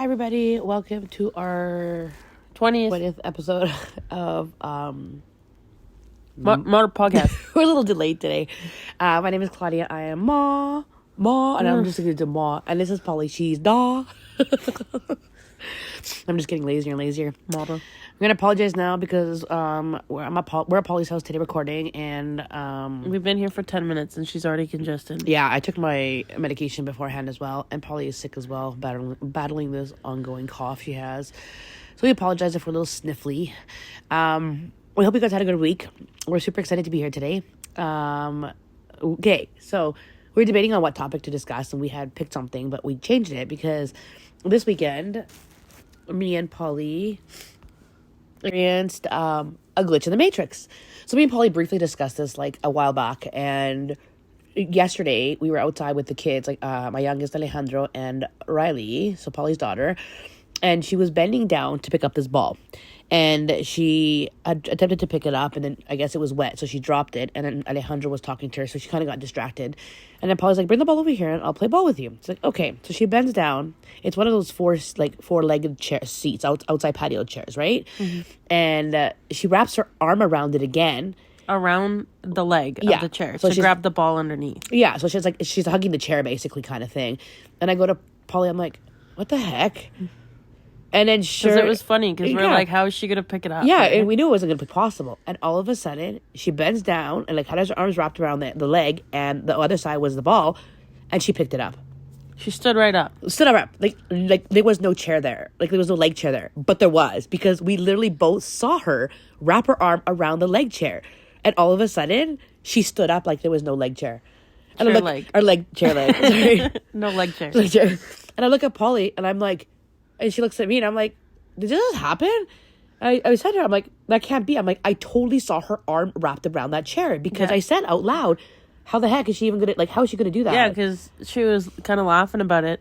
Hi, everybody. Welcome to our 20th episode of Maughter Podcast. We're a little delayed today. My name is Claudia. I am Ma, and I'm just going to do Ma. And this is Polly. She's Da. I'm just getting lazier and lazier. Maughter. I'm going to apologize now because we're at Polly's house today recording, and we've been here for 10 minutes and she's already congested. Yeah, I took my medication beforehand as well, and Polly is sick as well, battling this ongoing cough she has. So we apologize if we're a little sniffly. We hope you guys had a good week. We're super excited to be here today. Okay, so we're debating on what topic to discuss, and we had picked something, but we changed it because this weekend, me and Polly experienced a glitch in the Matrix. So me and Polly briefly discussed this like a while back, and yesterday we were outside with the kids, like my youngest Alejandro and Riley, so Polly's daughter, and she was bending down to pick up this ball, and she attempted to pick it up, and then I guess it was wet, so she dropped it, and then Alejandro was talking to her, so she kind of got distracted, and then Polly's like, bring the ball over here and I'll play ball with you. It's like, okay. So she bends down. It's one of those four-legged chair seats, outside patio chairs, right? Mm-hmm. And she wraps her arm around it again, around the leg of the chair, so to grab the ball underneath. Yeah, so she's hugging the chair basically, kind of thing. And I go to Polly, I'm like, what the heck? And then because it was funny because we're like, how is she gonna pick it up? Yeah, right? And we knew it wasn't gonna be possible. And all of a sudden, she bends down and like has her arms wrapped around the leg, and the other side was the ball, and she picked it up. She stood right up. Like there was no chair there. Like there was no leg chair there, but there was, because we literally both saw her wrap her arm around the leg chair, and all of a sudden she stood up like there was no leg chair. And chair I look, leg. Or leg chair leg. Sorry. No leg chair. Leg chair. And I look at Polly, and I'm like. And she looks at me, and I'm like, did this happen? I said to her, I'm like, that can't be. I'm like, I totally saw her arm wrapped around that chair, because I said out loud, how the heck is she even going to, like, how is she going to do that? Yeah, because she was kind of laughing about it.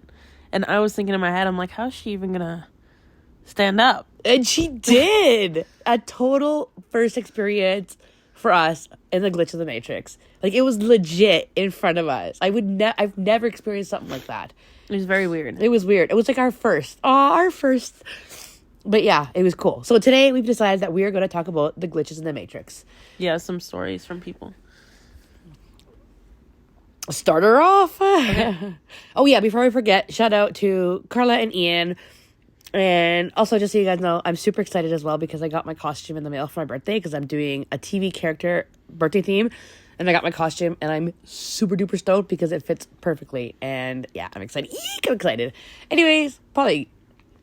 And I was thinking in my head, I'm like, how is she even going to stand up? And she did. A total first experience for us in the glitch of the Matrix. Like, it was legit in front of us. I've never experienced something like that. It was very weird. It was weird. It was like our first. But yeah, it was cool. So today we've decided that we are going to talk about the glitches in the Matrix. Yeah, some stories from people. Start her off. Okay. Oh yeah, before we forget, shout out to Carla and Ian. And also, just so you guys know, I'm super excited as well because I got my costume in the mail for my birthday, because I'm doing a TV character birthday theme. And I got my costume, and I'm super duper stoked because it fits perfectly. And yeah, I'm excited. I'm excited. Anyways, Polly,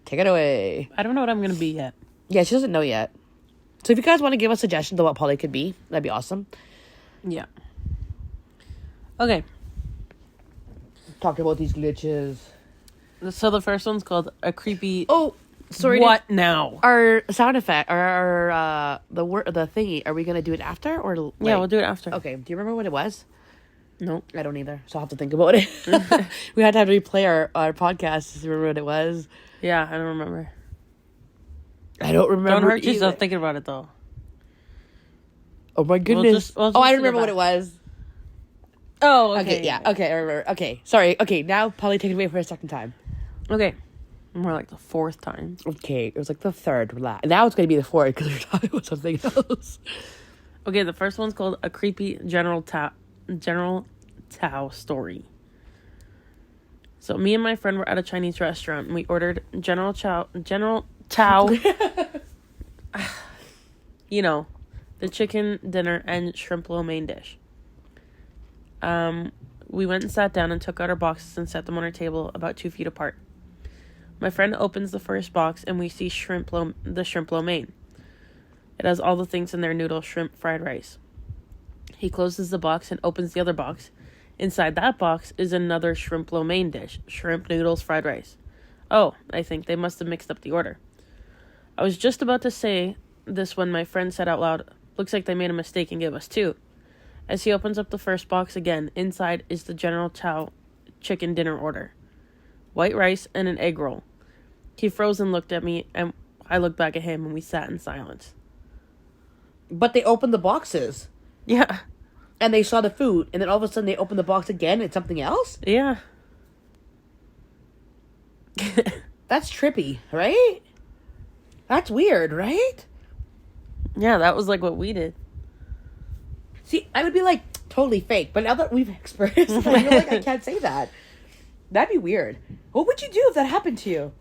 take it away. I don't know what I'm going to be yet. Yeah, she doesn't know yet. So if you guys want to give us suggestions of what Polly could be, that'd be awesome. Yeah. Okay. Talk about these glitches. So the first one's called a creepy... Oh, sorry. What now? Our sound effect, the thingy, are we going to do it after? Or like, yeah, we'll do it after. Okay, do you remember what it was? No. I don't either, so I'll have to think about it. We had to replay our podcast to remember what it was. Yeah, I don't remember. I don't remember. Don't hurt yourself thinking about it, though. Oh, my goodness. We'll I don't remember what it was. Oh, okay. Okay, yeah. Okay, I remember. Okay, sorry. Okay, now Polly, take it away for a second time. Okay. More like the fourth time. Okay, it was like the third. Now it's going to be the fourth because we're talking about something else. Okay, the first one's called a creepy General Tao story. So me and my friend were at a Chinese restaurant and we ordered General Tao. You know, the chicken dinner and shrimp lo mein dish. We went and sat down and took out our boxes and set them on our table about 2 feet apart. My friend opens the first box and we see the shrimp lo mein. It has all the things in there: noodle, shrimp, fried rice. He closes the box and opens the other box. Inside that box is another shrimp lo mein dish: shrimp, noodles, fried rice. Oh, I think they must have mixed up the order. I was just about to say this when my friend said out loud, "Looks like they made a mistake and gave us 2. As he opens up the first box again, inside is the General Tao chicken dinner order: white rice and an egg roll. He froze and looked at me, and I looked back at him, and we sat in silence. But they opened the boxes. Yeah. And they saw the food, and then all of a sudden they opened the box again and it's something else? Yeah. That's trippy, right? That's weird, right? Yeah, that was like what we did. See, I would be like, totally fake. But now that we've experienced it, I feel like I can't say that. That'd be weird. What would you do if that happened to you?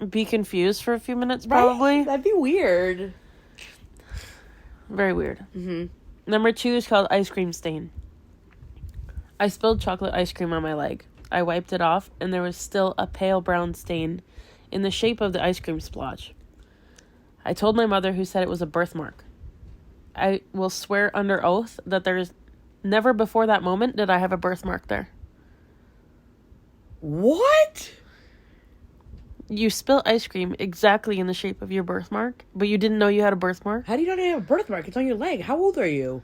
Be confused for a few minutes, probably. Right? That'd be weird. Very weird. Number 2 is called ice cream stain. I spilled chocolate ice cream on my leg. I wiped it off, and there was still a pale brown stain in the shape of the ice cream splotch. I told my mother, who said it was a birthmark. I will swear under oath that there's never before that moment did I have a birthmark there. What? You spill ice cream exactly in the shape of your birthmark, but you didn't know you had a birthmark? How do you not have a birthmark? It's on your leg. How old are you?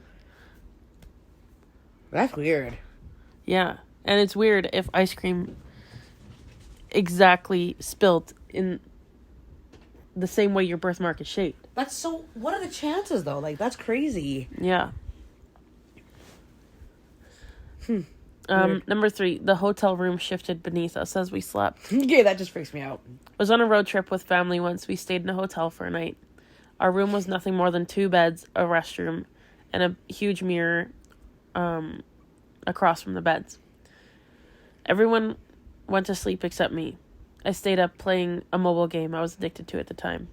That's weird. Yeah. And it's weird if ice cream exactly spilled in the same way your birthmark is shaped. That's so... What are the chances, though? Like, that's crazy. Yeah. Number 3, the hotel room shifted beneath us as we slept. Yeah, that just freaks me out. I was on a road trip with family once. We stayed in a hotel for a night. Our room was nothing more than 2 beds, a restroom, and a huge mirror across from the beds. Everyone went to sleep except me. I stayed up playing a mobile game I was addicted to at the time.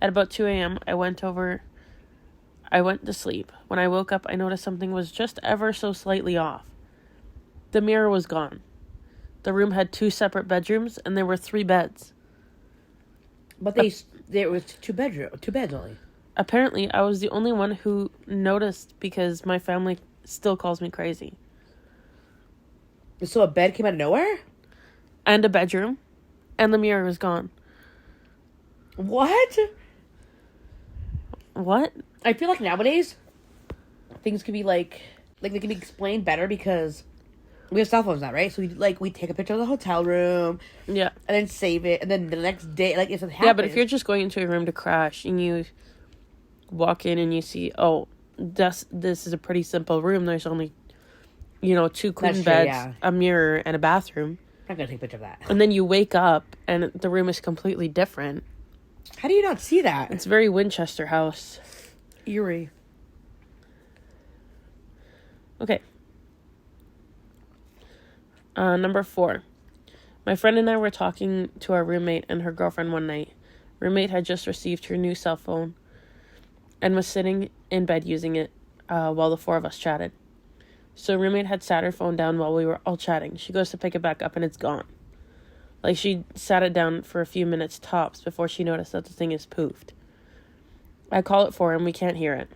At about 2 a.m., I went to sleep. When I woke up, I noticed something was just ever so slightly off. The mirror was gone. The room had 2 separate bedrooms, and there were 3 beds. But there was 2 beds only. Apparently, I was the only one who noticed because my family still calls me crazy. So a bed came out of nowhere? And a bedroom. And the mirror was gone. What? What? I feel like nowadays, things could be like they can be explained better because we have cell phones now, right? So we take a picture of the hotel room. Yeah. And then save it. And then the next day, like, if it happens... Yeah, but if you're just going into a room to crash and you walk in and you see, oh, this is a pretty simple room. There's only, 2 clean beds, a mirror, and a bathroom. I'm not going to take a picture of that. And then you wake up and the room is completely different. How do you not see that? It's very Winchester House. Eerie. Okay. Number 4. My friend and I were talking to our roommate and her girlfriend one night. Roommate had just received her new cell phone and was sitting in bed using it while the 4 of us chatted. So roommate had sat her phone down while we were all chatting. She goes to pick it back up and it's gone. Like she sat it down for a few minutes tops before she noticed that the thing is poofed. I call it for her and we can't hear it.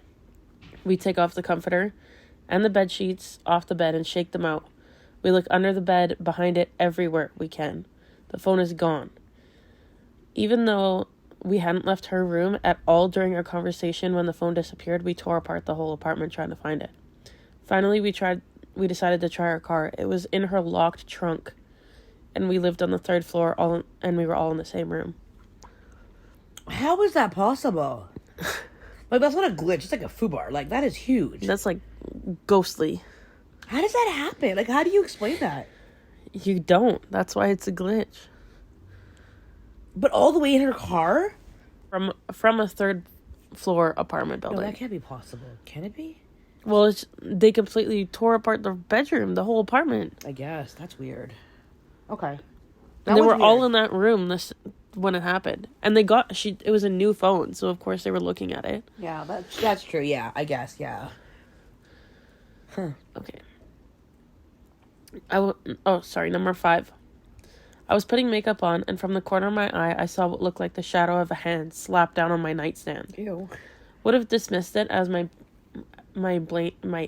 We take off the comforter and the bed sheets off the bed and shake them out. We look under the bed, behind it, everywhere we can. The phone is gone. Even though we hadn't left her room at all during our conversation when the phone disappeared, we tore apart the whole apartment trying to find it. Finally, we decided to try our car. It was in her locked trunk, and we lived on the 3rd floor, and we were all in the same room. How is that possible? Like, that's not a glitch. It's like a foobar. Like, that is huge. That's, like, ghostly. How does that happen? Like, how do you explain that? You don't. That's why it's a glitch. But all the way in her car? From a 3rd floor apartment building. No, that can't be possible. Can it be? Well, they completely tore apart the bedroom, the whole apartment. I guess. That's weird. Okay. And they were all in that room when it happened. And it was a new phone, so of course they were looking at it. Yeah, that's true. Yeah, I guess, yeah. Huh. Okay. Number 5. I was putting makeup on, and from the corner of my eye, I saw what looked like the shadow of a hand slapped down on my nightstand. Ew. Would have dismissed it as my brain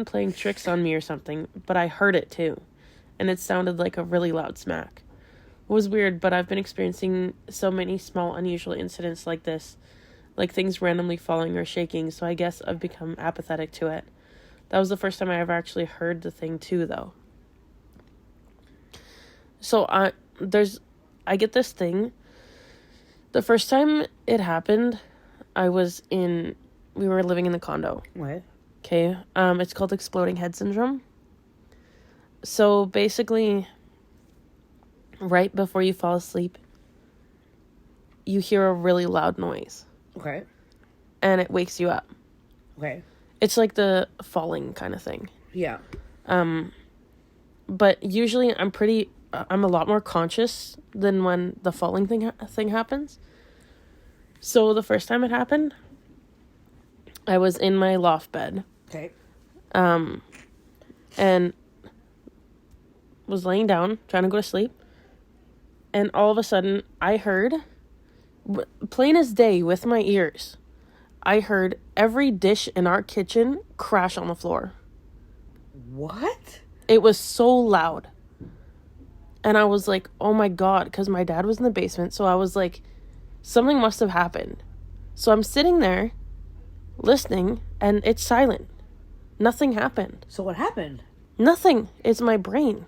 playing tricks on me or something, but I heard it too, and it sounded like a really loud smack. It was weird, but I've been experiencing so many small, unusual incidents like this, like things randomly falling or shaking, so I guess I've become apathetic to it. That was the first time I ever actually heard the thing too, though. So I get this thing. The first time it happened, we were living in the condo. What? Okay. It's called exploding head syndrome. So basically, right before you fall asleep, you hear a really loud noise. Okay. And it wakes you up. Okay. It's like the falling kind of thing. Yeah. But usually I'm a lot more conscious than when the falling thing happens. So the first time it happened, I was in my loft bed. Okay. And was laying down, trying to go to sleep. And all of a sudden, I heard, plain as day with my ears, I heard every dish in our kitchen crash on the floor. What? It was so loud. And I was like, oh my God, because my dad was in the basement. So I was like, something must have happened. So I'm sitting there listening and it's silent. Nothing happened. So what happened? Nothing. It's my brain.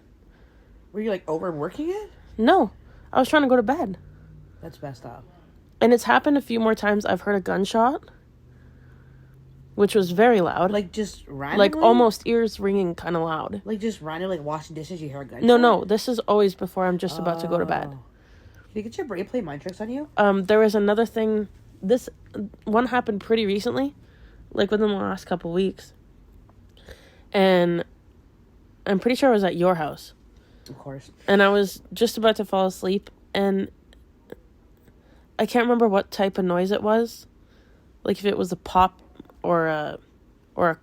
Were you like overworking it? No. I was trying to go to bed. That's messed up. And it's happened a few more times. I've heard a gunshot, which was very loud. Like just randomly? Like almost ears ringing kind of loud. Like just randomly, like washing dishes, you hear a gunshot? No. This is always before I'm just about to go to bed. Did you get your brain play mind tricks on you? There was another thing. This one happened pretty recently, like within the last couple weeks. And I'm pretty sure I was at your house. Of course. And I was just about to fall asleep, and I can't remember what type of noise it was. Like if it was a pop or a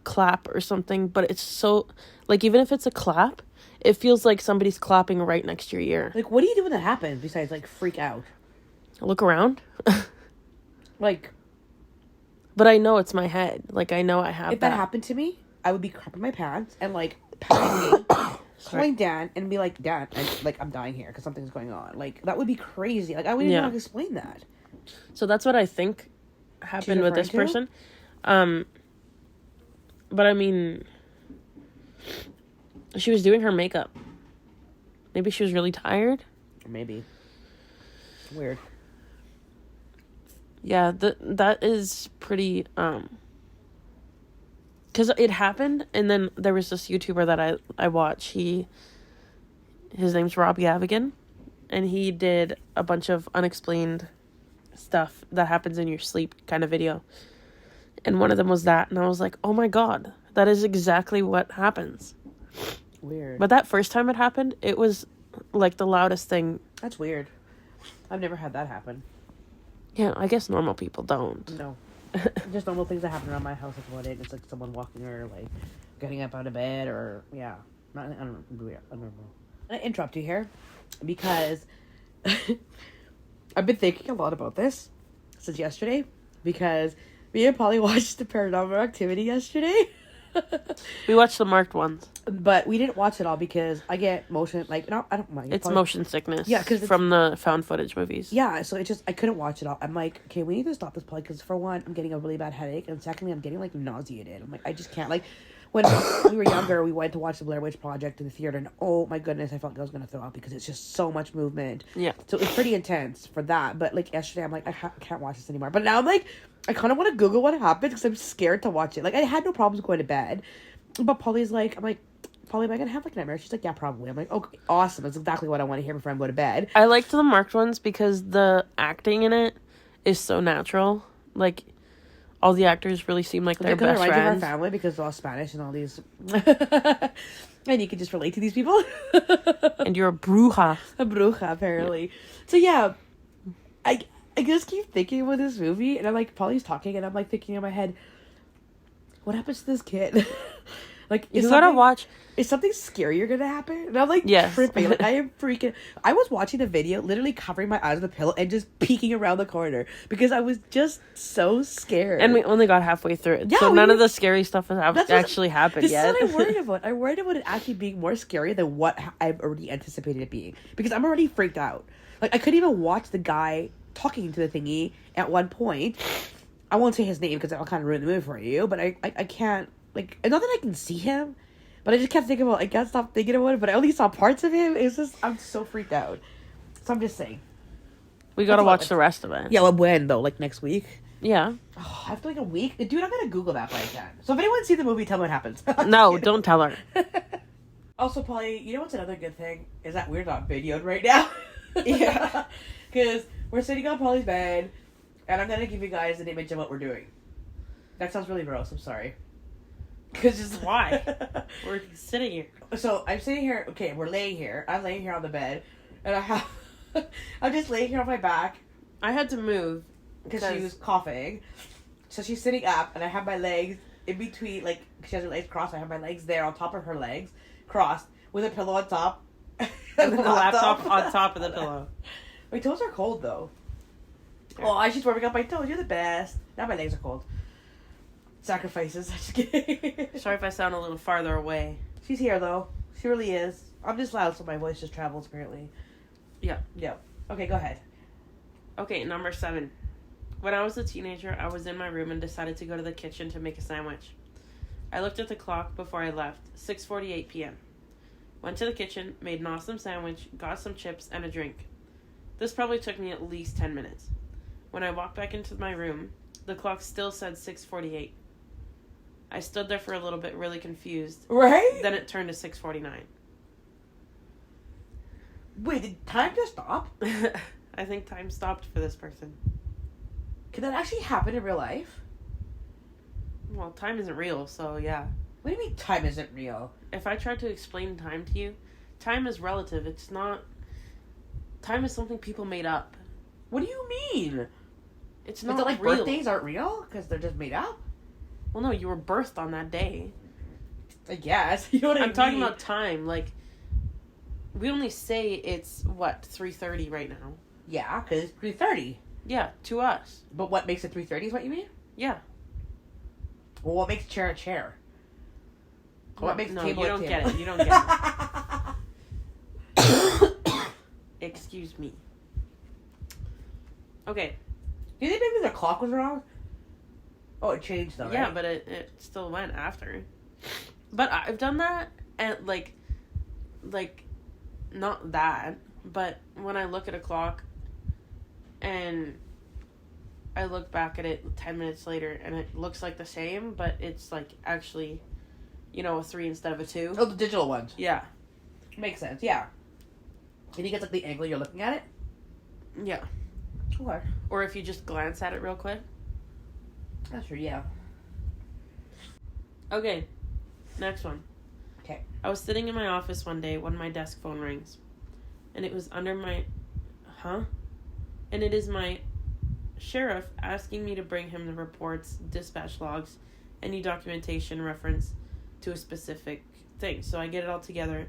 clap or something, but it's so, like, even if it's a clap, it feels like somebody's clapping right next to your ear. Like, what do you do when that happens besides, like, freak out? Look around. Like, but I know it's my head. Like, I know I have if that happened to me, I would be crapping my pants and, like, panicking, calling Dan and be like, Dad, I'm dying here because something's going on. Like, that would be crazy. Like, I wouldn't even know how to explain that. So that's what I think happened with this person. But I mean, she was doing her makeup. Maybe she was really tired. Maybe. Weird. Yeah, that is pretty, because it happened, and then there was this YouTuber that I watch. His name's Rob Gavigan, and he did a bunch of unexplained stuff that happens in your sleep kind of video. And one of them was that, and I was like, oh my God, that is exactly what happens. Weird. But that first time it happened, it was like the loudest thing. That's weird. I've never had that happen. Yeah, I guess normal people don't. No. Just normal things that happen around my house. That's what it is. It's like someone walking or like getting up out of bed or, yeah. I don't know. I'm going to interrupt you here because I've been thinking a lot about this since yesterday because me and Polly watched the Paranormal Activity yesterday. We watched the marked ones. But we didn't watch it all because I get motion, like, no, I don't mind. It's motion sickness. Yeah, because from the found footage movies. Yeah, so I couldn't watch it all. I'm like, okay, we need to stop this Polly because for one, I'm getting a really bad headache, and secondly, I'm getting, like, nauseated. I'm like, I just can't, like, when we were younger, we went to watch the Blair Witch Project in the theater, and oh my goodness, I felt like I was going to throw up because it's just so much movement. Yeah. So it's pretty intense for that, but, like, yesterday, I'm like, I can't watch this anymore. But now I'm like, I kind of want to Google what happened because I'm scared to watch it. Like, I had no problems going to bed, but Polly's like, I'm like, Polly, am I going to have, like, nightmares? She's like, yeah, probably. I'm like, okay, awesome. That's exactly what I want to hear before I go to bed. I liked the marked ones because the acting in it is so natural. Like, all the actors really seem like they're best friends. Of our family because they're all Spanish and all these... and you can just relate to these people. And you're a bruja. A bruja, apparently. Yeah. So, yeah, I just keep thinking about this movie, and I'm like, Polly's talking, and I'm, like, thinking in my head, what happens to this kid? Like, you gotta watch. Is something scarier gonna happen? And I'm like, yes. tripping. Like, I am freaking. I was watching the video, literally covering my eyes with a pillow and just peeking around the corner because I was just so scared. And we only got halfway through it, so none of the scary stuff has actually happened yet. That's what I'm worried about. I'm worried about it actually being more scary than what I've already anticipated it being because I'm already freaked out. Like, I couldn't even watch the guy talking to the thingy at one point. I won't say his name because I'll kind of ruin the movie for you, but I can't. Like, not that I can see him, but I just kept thinking about, I can't stop thinking about it, but I only saw parts of him. It's just, I'm so freaked out. So I'm just saying. We gotta watch the rest of it. Yeah, well, when, though? Like, next week? Yeah. Oh, after, like, a week? Dude, I'm gonna Google that by then. So if anyone sees the movie, tell me what happens. No, don't tell her. Also, Polly, you know what's another good thing? Is that we're not videoed right now. Yeah. Because we're sitting on Polly's bed, and I'm going to give you guys an image of what we're doing. That sounds really gross. I'm sorry. Because just why? We're sitting here. So, I'm sitting here. Okay, we're laying here. I'm laying here on the bed. And I'm just laying here on my back. I had to move. Because she was coughing. So, she's sitting up, and I have my legs in between. Like, she has her legs crossed. I have my legs there on top of her legs. Crossed. With a pillow on top. And the laptop on top of the pillow. My toes are cold, though. Yeah. Oh, I just warming up my toes. You're the best. Now my legs are cold. Sacrifices. I'm just kidding. Sorry if I sound a little farther away. She's here, though. She really is. I'm just loud, so my voice just travels, apparently. Yeah. Yeah. Okay, go ahead. Okay, number 7. When I was a teenager, I was in my room and decided to go to the kitchen to make a sandwich. I looked at the clock before I left. 6:48 p.m. Went to the kitchen, made an awesome sandwich, got some chips, and a drink. This probably took me at least 10 minutes. When I walked back into my room, the clock still said 6:48. I stood there for a little bit, really confused. Right? Then it turned to 6:49. Wait, did time just stop? I think time stopped for this person. Can that actually happen in real life? Well, time isn't real, so yeah. What do you mean time isn't real? If I tried to explain time to you, time is relative. It's not... Time is something people made up. What do you mean? It's Is not it like real. birthdays aren't real? Because they're just made up? Well, no, you were birthed on that day. I guess. You know what I mean? I'm talking about time. Like, we only say it's, 3:30 right now. Yeah, because it's 3:30. Yeah, to us. But what makes it 3:30 is what you mean? Yeah. Well, what makes a chair a chair? What makes no, a table you a don't table? get it. You don't get it. Excuse me. Okay. Do you think maybe the clock was wrong? Oh, it changed though, right? Yeah, but it still went after. But I've done that, and like, not that, but when I look at a clock, and I look back at it 10 minutes later, and it looks like the same, but it's like actually, a 3 instead of a 2. Oh, the digital ones. Yeah. Makes sense, yeah. And you get like the angle you're looking at it? Yeah. Okay. Or if you just glance at it real quick. That's true, yeah. Okay. Next one. Okay. I was sitting in my office one day when my desk phone rings. And it was under my... Huh? And it is my sheriff asking me to bring him the reports, dispatch logs, any documentation reference to a specific thing. So I get it all together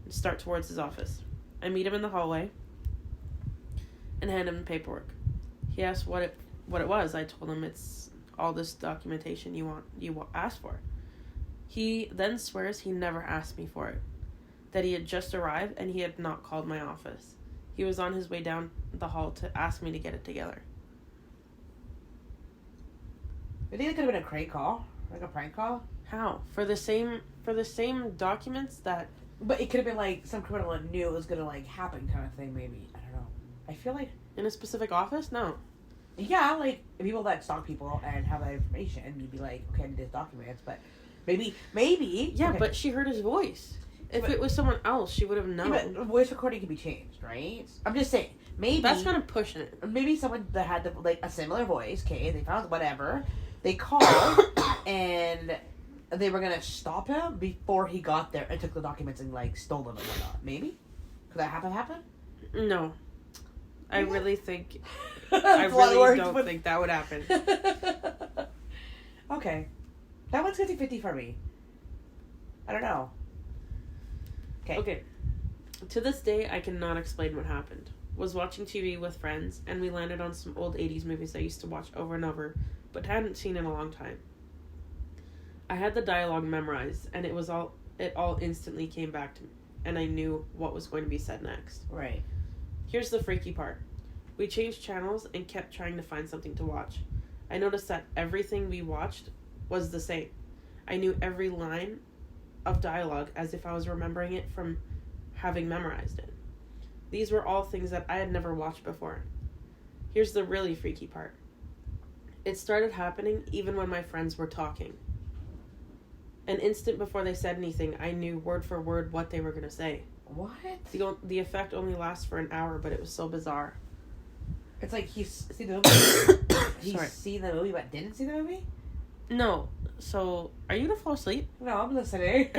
and start towards his office. I meet him in the hallway and hand him the paperwork. He asked what it was. I told him it's all this documentation you asked for. He then swears he never asked me for it, that he had just arrived and he had not called my office. He was on his way down the hall to ask me to get it together. I think it could have been a crank call, like a prank call. How? For the same documents that... But it could have been like some criminal knew it was gonna like happen kind of thing, maybe. I don't know. I feel like In a specific office? No. yeah, like people that stalk people and have that information, and you'd be like, okay, I need these documents, but maybe. Yeah, okay. but she heard his voice. If But- it was someone else, she would have known. Yeah, but voice recording can be changed, right? I'm just saying, maybe That's kind of pushing it. maybe someone that had like a similar voice. Okay, they found whatever, they called and they were gonna stop him before he got there and took the documents and like stole them and whatnot. Maybe could that happen? No. I Yeah. really think... That's I a lot of really words, don't but- think that would happen. Okay, that one's 50-50 for me. I don't know. Okay. To this day, I cannot explain what happened. Was watching TV with friends, and we landed on some old 80s movies I used to watch over and over, but hadn't seen in a long time. I had the dialogue memorized, and it all instantly came back to me, and I knew what was going to be said next. Right. Here's the freaky part. We changed channels and kept trying to find something to watch. I noticed that everything we watched was the same. I knew every line of dialogue as if I was remembering it from having memorized it. These were all things that I had never watched before. Here's the really freaky part. It started happening even when my friends were talking. An instant before they said anything, I knew word for word what they were going to say. What? The effect only lasts for an hour, but it was so bizarre. It's like he's seen the movie. He's seen the movie, but didn't see the movie? No. So, are you going to fall asleep? No, I'm listening.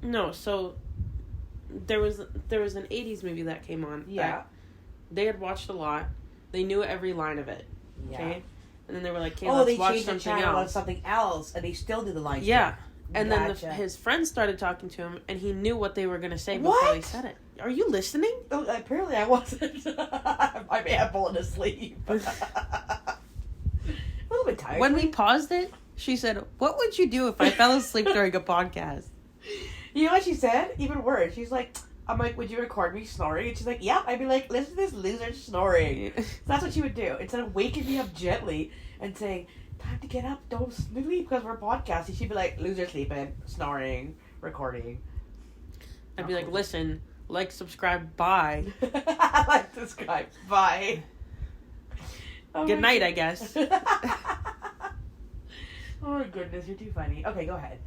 No, so there was an 80s movie that came on. Yeah. They had watched a lot. They knew every line of it. Yeah. Okay? And then they were like, okay, let's watch something else. Oh, they changed the channel on something else, and they still do the lines. Yeah. And gotcha. then his friends started talking to him, and he knew what they were going to say before they said it. Are you listening? Oh, apparently I wasn't. I may have fallen asleep. A little bit tired. When we paused it, she said, what would you do if I fell asleep during a podcast? You know what she said? Even worse. She's like, I'm like, would you record me snoring? And she's like, yeah. I'd be like, listen to this loser snoring. So that's what she would do. Instead of waking me up gently and saying, time to get up, don't sleep because we're podcasting, she'd be like, loser sleeping, snoring, recording. I'd be like, listen, like, subscribe, bye. Like, subscribe, bye. Oh Good night, I guess. Oh my goodness, you're too funny. Okay, go ahead.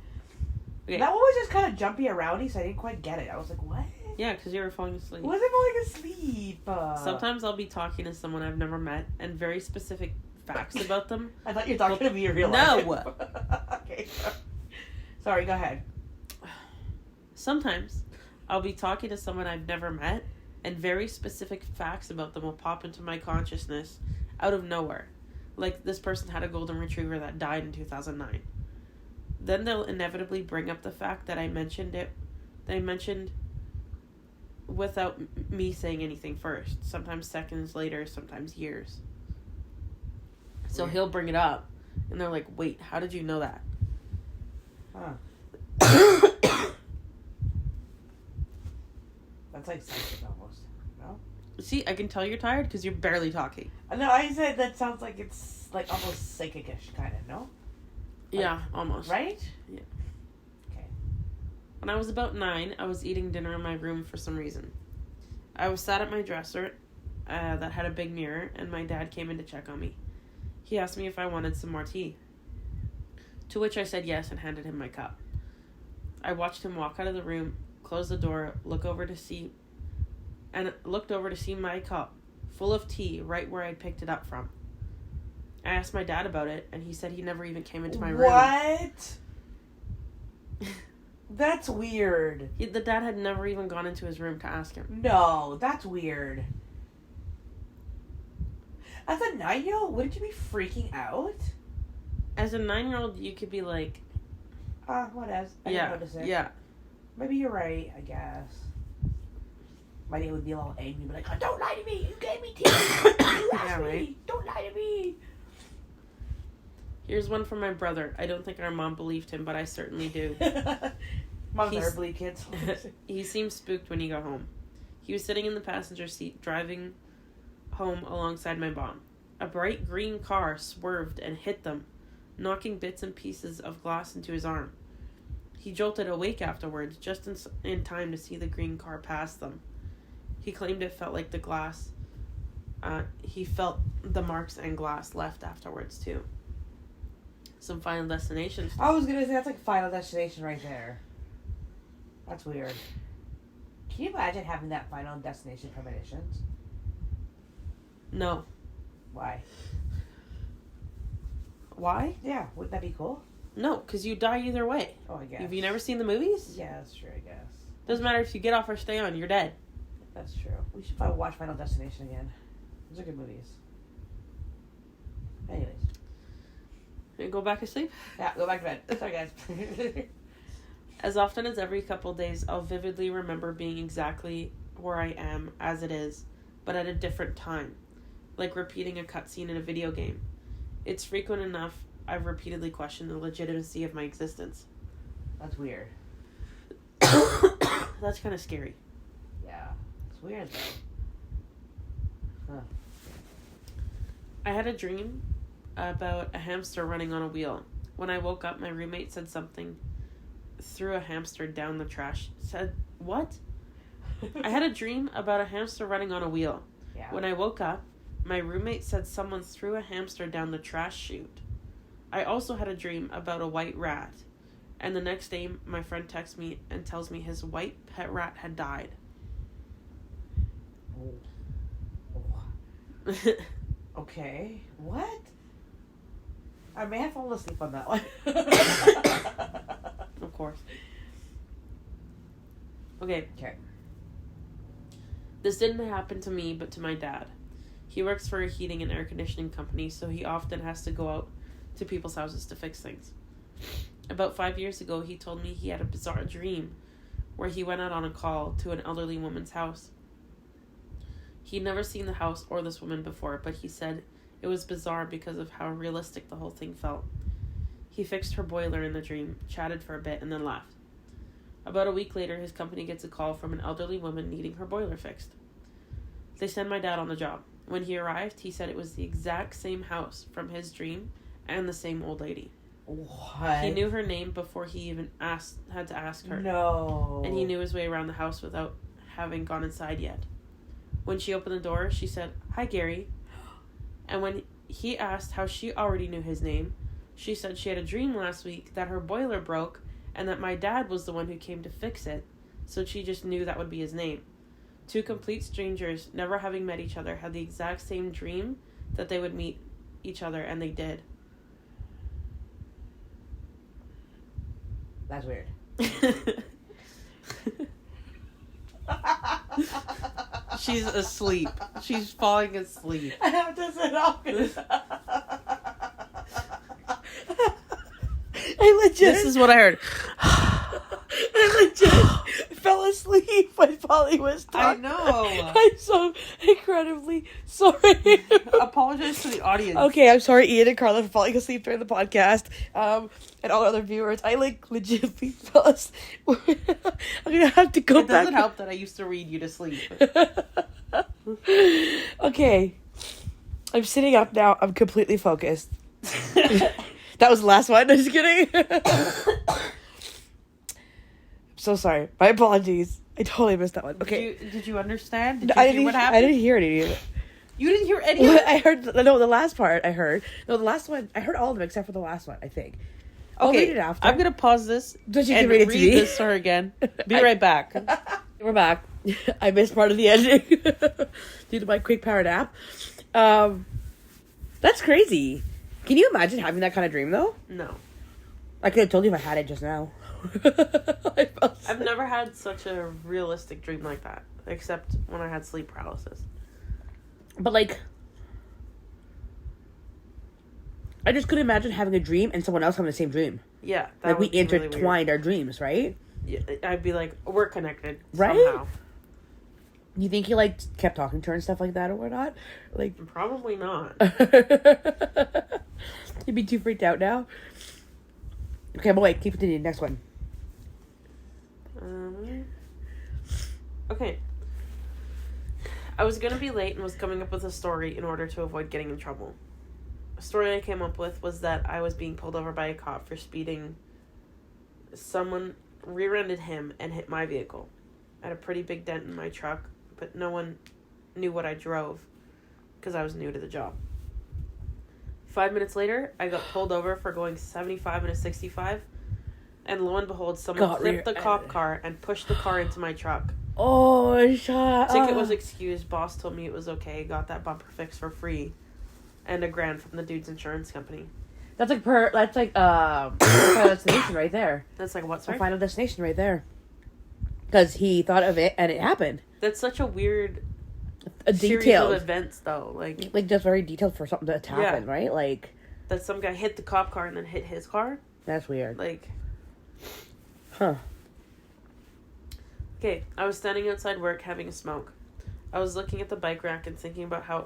Okay. That one was just kind of jumpy around, so I didn't quite get it. I was like, what? Yeah, because you were falling asleep. Was I falling asleep? Sometimes I'll be talking to someone I've never met and very specific facts about them. I thought you were talking to me in real life. No! Okay. Sorry, go ahead. Sometimes I'll be talking to someone I've never met and very specific facts about them will pop into my consciousness out of nowhere. Like, this person had a golden retriever that died in 2009. Then they'll inevitably bring up the fact that I mentioned without me saying anything first. Sometimes seconds later, sometimes years. So he'll bring it up, and they're like, wait, how did you know that? Huh. That's like psychic almost, no? See, I can tell you're tired because you're barely talking. No, I said that sounds like it's like almost psychic-ish kind of, no? Like, yeah, almost. Right? Yeah. Okay. When I was about 9, I was eating dinner in my room for some reason. I was sat at my dresser that had a big mirror, and my dad came in to check on me. He asked me if I wanted some more tea. To which I said yes and handed him my cup. I watched him walk out of the room, close the door, looked over to see my cup full of tea right where I'd picked it up from. I asked my dad about it, and he said he never even came into my room. What? That's weird. The dad had never even gone into his room to ask him. No, that's weird. As a 9-year-old, wouldn't you be freaking out? As a 9-year-old, you could be like... what else? I didn't notice it. Yeah. Maybe you're right, I guess. My dad would be all angry, but like, oh, don't lie to me! You gave me tea! You asked me! Right? Don't lie to me! Here's one from my brother. I don't think our mom believed him, but I certainly do. Moms never believe kids. He seemed spooked when he got home. He was sitting in the passenger seat, driving home alongside my mom. A bright green car swerved and hit them, knocking bits and pieces of glass into his arm. He jolted awake afterwards, just in time to see the green car pass them. He claimed it felt like the glass. He felt the marks and glass left afterwards, too. Some Final Destination stuff. I was gonna say, that's like Final Destination right there. That's weird. Can you imagine having that Final Destination premonitions? No. Why? Why? Yeah, wouldn't that be cool? No, because you die either way. Oh, I guess. Have you never seen the movies? Yeah, that's true, I guess. Doesn't matter if you get off or stay on, you're dead. That's true. We should probably watch Final Destination again. Those are good movies. Anyways. Go back to sleep? Yeah, go back to bed. Sorry, guys. As often as every couple days, I'll vividly remember being exactly where I am as it is, but at a different time. Like repeating a cutscene in a video game. It's frequent enough I've repeatedly questioned the legitimacy of my existence. That's weird. That's kind of scary. Yeah. It's weird, though. Huh. I had a dream about a hamster running on a wheel. When I woke up, my roommate said something, threw a hamster down the trash. Said, what? I had a dream about a hamster running on a wheel. Yeah. When I woke up, my roommate said someone threw a hamster down the trash chute. I also had a dream about a white rat. And the next day, my friend texts me and tells me his white pet rat had died. Okay. What? I may have fallen asleep on that one. Of course. Okay. This didn't happen to me, but to my dad. He works for a heating and air conditioning company, so he often has to go out to people's houses to fix things. About 5 years ago, he told me he had a bizarre dream where he went out on a call to an elderly woman's house. He'd never seen the house or this woman before, but he said it was bizarre because of how realistic the whole thing felt. He fixed her boiler in the dream, chatted for a bit, and then left. About a week later, his company gets a call from an elderly woman needing her boiler fixed. They send my dad on the job. When he arrived, he said it was the exact same house from his dream and the same old lady. What? He knew her name before he even had to ask her. No. And he knew his way around the house without having gone inside yet. When she opened the door, she said, "Hi, Gary." And when he asked how she already knew his name, she said she had a dream last week that her boiler broke and that my dad was the one who came to fix it, so she just knew that would be his name. Two complete strangers, never having met each other, had the exact same dream that they would meet each other, and they did. That's weird. She's asleep. She's falling asleep. I have to sit off. I legit. This is what I heard. I legit fell asleep when Polly was talking. I know. I'm so incredibly sorry. Apologize to the audience. Okay, I'm sorry, Ian and Carla, for falling asleep during the podcast. And all other viewers, I legitimately fell asleep. I'm gonna have to go back. It doesn't help that I used to read you to sleep. Okay, I'm sitting up now. I'm completely focused. That was the last one. I'm just kidding. So sorry. My apologies. I totally missed that one. Okay. Did you understand? Did you hear what happened? I didn't hear any of it. You didn't hear any of it? I heard... No, the last part I heard. No, the last one... I heard all of them except for the last one, I think. I'll read it after. I'm going to pause this But you and can read it to me. this to her again. Be right back. We're back. I missed part of the ending due to my quick power nap. That's crazy. Can you imagine having that kind of dream, though? No. I could have told you if I had it just now. I've never had such a realistic dream like that, except when I had sleep paralysis. But, like, I just couldn't imagine having a dream and someone else having the same dream. Yeah. Like, we intertwined our dreams, right? Yeah, I'd be like, we're connected right? somehow. You think he, like, kept talking to her and stuff like that or whatnot? Like, probably not. You'd be too freaked out now? Okay, but wait, keep continuing. Next one. Okay. I was going to be late and was coming up with a story in order to avoid getting in trouble. A story I came up with was that I was being pulled over by a cop for speeding. Someone rear-ended him and hit my vehicle. I had a pretty big dent in my truck, but no one knew what I drove because I was new to the job. 5 minutes later, I got pulled over for going 75 and a 65, and lo and behold, someone clipped the cop car and pushed the car into my truck. Oh, shut up. Ticket was excused. Boss told me it was okay. Got that bumper fixed for free, and $1,000 from the dude's insurance company. That's like Final Destination right there. That's like what? Sorry? Final Destination right there. Because he thought of it and it happened. That's such a weird series of events, though. Like just very detailed for something to happen, right? Like that some guy hit the cop car and then hit his car. That's weird. Like, huh. Okay, I was standing outside work having a smoke. I was looking at the bike rack and thinking about how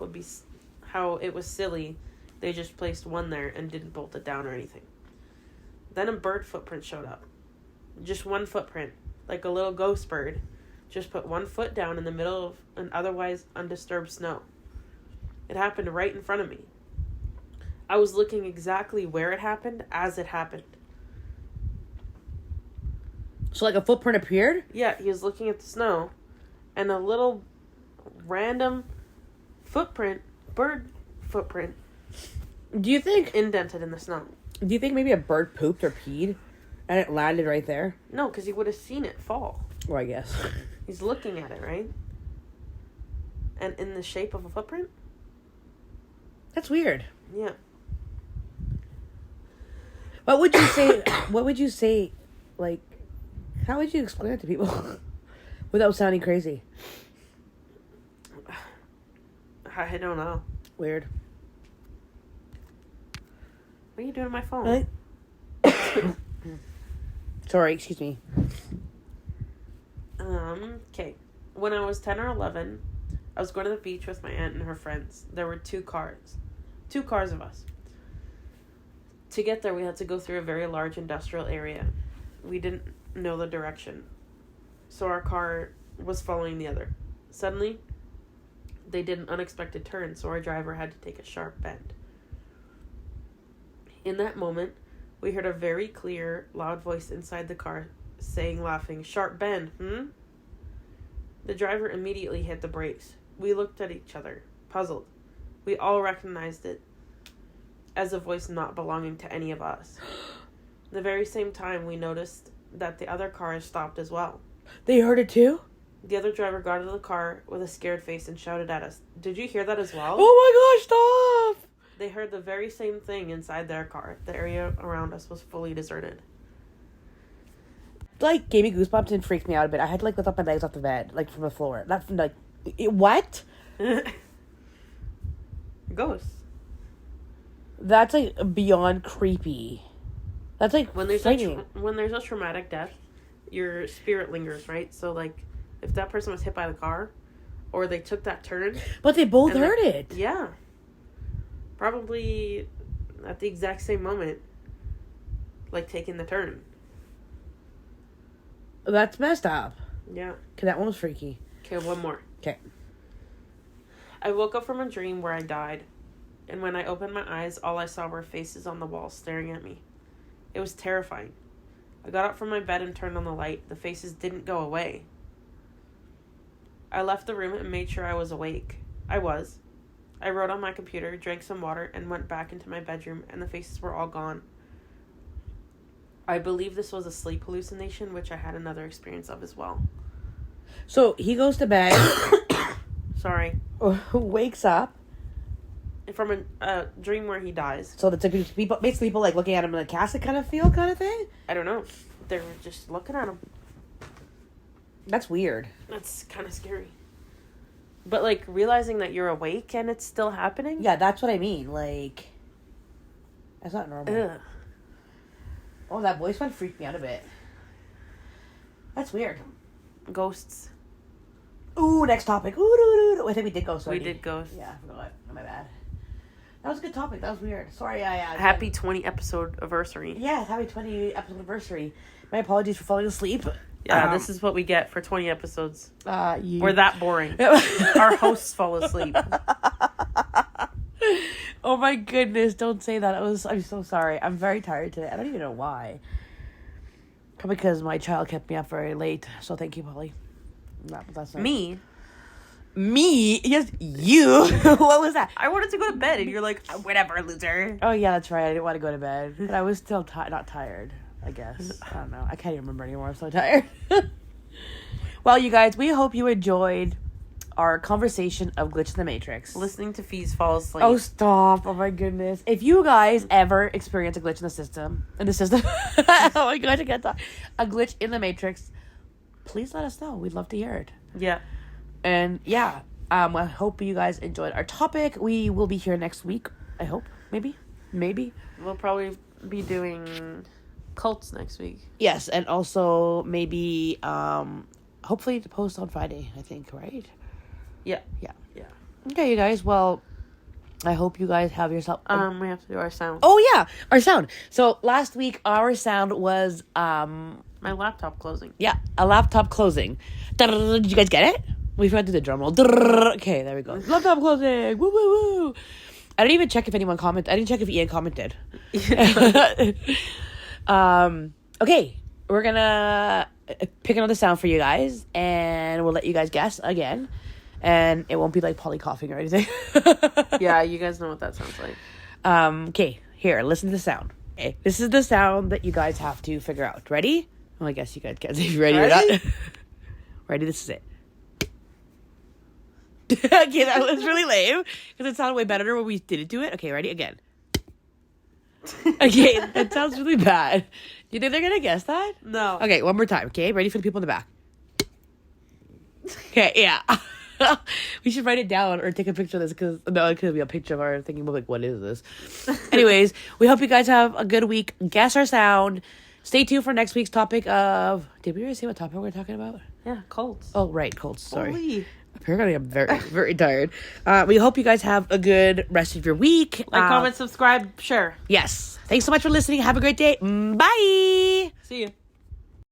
it was silly they just placed one there and didn't bolt it down or anything. Then a bird footprint showed up. Just one footprint, like a little ghost bird. Just put one foot down in the middle of an otherwise undisturbed snow. It happened right in front of me. I was looking exactly where it happened as it happened. So like a footprint appeared? Yeah, he was looking at the snow, and a little random bird footprint, do you think indented in the snow. Do you think maybe a bird pooped or peed and it landed right there? No, because he would have seen it fall. Well, I guess. He's looking at it, right? And in the shape of a footprint? That's weird. Yeah. What would you say? What would you say? Like, how would you explain it to people without sounding crazy? I don't know. Weird. What are you doing on my phone? Sorry, excuse me. Okay. When I was 10 or 11, I was going to the beach with my aunt and her friends. There were 2 cars. 2 cars of us. To get there, we had to go through a very large industrial area. We didn't know the direction, so our car was following the other. Suddenly, they did an unexpected turn, so our driver had to take a sharp bend. In that moment, we heard a very clear, loud voice inside the car saying, laughing, "Sharp bend, The driver immediately hit the brakes. We looked at each other, puzzled. We all recognized it as a voice not belonging to any of us. The very same time, we noticed that the other car stopped as well. They heard it too? The other driver got out of the car with a scared face and shouted at us, "Did you hear that as well?" Oh my gosh, stop! They heard the very same thing inside their car. The area around us was fully deserted. Like, gave me goosebumps and freaked me out a bit. I had to, like, lift up my legs off the bed, like, from the floor. Not from, like, what? Ghosts. That's, like, beyond creepy. That's, like, When there's frightening. when there's a traumatic death, your spirit lingers, right? So, like, if that person was hit by the car, or they took that turn... But they both heard it. Yeah. Probably at the exact same moment, like, taking the turn. That's messed up. Yeah. Okay, that one was freaky. Okay, one more. Okay. I woke up from a dream where I died, and when I opened my eyes, all I saw were faces on the wall staring at me. It was terrifying. I got up from my bed and turned on the light. The faces didn't go away. I left the room and made sure I was awake. I was. I wrote on my computer, drank some water, and went back into my bedroom, and the faces were all gone. I believe this was a sleep hallucination, which I had another experience of as well. So, he goes to bed. Sorry. Wakes up. From a dream where he dies. So, that's like people, basically people, like, looking at him in a casket kind of feel kind of thing? I don't know. They were just looking at him. That's weird. That's kind of scary. But, like, realizing that you're awake and it's still happening? Yeah, that's what I mean. Like, that's not normal. Ugh. Oh, that voice one freaked me out a bit. That's weird. Ghosts. Ooh, next topic. Ooh, I think we did ghosts already. We did ghosts. Yeah, I forgot. My bad. That was a good topic. That was weird. Sorry, Happy 20 episode anniversary. Yeah, happy 20 episode anniversary. My apologies for falling asleep. Yeah, this is what we get for 20 episodes. You... We're that boring. Our hosts fall asleep. Oh my goodness, don't say that. I'm so sorry. I'm very tired today. I don't even know why. Probably because my child kept me up very late. So thank you, Polly. No, that's not... Me? Yes, you. What was that? I wanted to go to bed and you're like, whatever, loser. Oh yeah, that's right. I didn't want to go to bed. But I was still not tired, I guess. I don't know. I can't even remember anymore. I'm so tired. Well, you guys, we hope you enjoyed our conversation of Glitch in the Matrix. Listening to Fees fall asleep. Oh, stop. Oh, my goodness. If you guys ever experience a glitch in the system, oh, my gosh, I can't talk. A glitch in the Matrix, please let us know. We'd love to hear it. Yeah. And, yeah, I hope you guys enjoyed our topic. We will be here next week, I hope. Maybe. We'll probably be doing cults next week. Yes, and also maybe, hopefully to post on Friday, I think, right? Yeah. Okay, you guys. Well, I hope you guys have yourself... We have to do our sound. Oh, yeah. Our sound. So, last week, our sound was... my laptop closing. Yeah, a laptop closing. Did you guys get it? We forgot to do the drum roll. Okay, there we go. Laptop closing. Woo, woo, woo. I didn't even check if anyone commented. I didn't check if Ian commented. Okay, we're gonna pick another sound for you guys, and we'll let you guys guess again. And it won't be like Polly coughing or anything. Yeah, you guys know what that sounds like. Okay, here, listen to the sound. Okay, this is the sound that you guys have to figure out. Ready? Well, I guess you guys can't say if you're ready or not. Ready? This is it. Okay, that was really lame because it sounded way better when we didn't do it. Okay, ready? Again. Okay, that sounds really bad. Do you think they're gonna guess that? No. Okay, one more time. Okay, ready for the people in the back. Okay, yeah. We should write it down or take a picture of this because no, it could be a picture of our thinking. Like, what is this? Anyways, we hope you guys have a good week. Guess our sound. Stay tuned for next week's topic of. Did we already say what topic we're talking about? Yeah, colds. Oh, right, colds. Sorry. Holy. Apparently, I'm very, very tired. We hope you guys have a good rest of your week. Like, comment, subscribe, share. Yes. Thanks so much for listening. Have a great day. Bye. See you.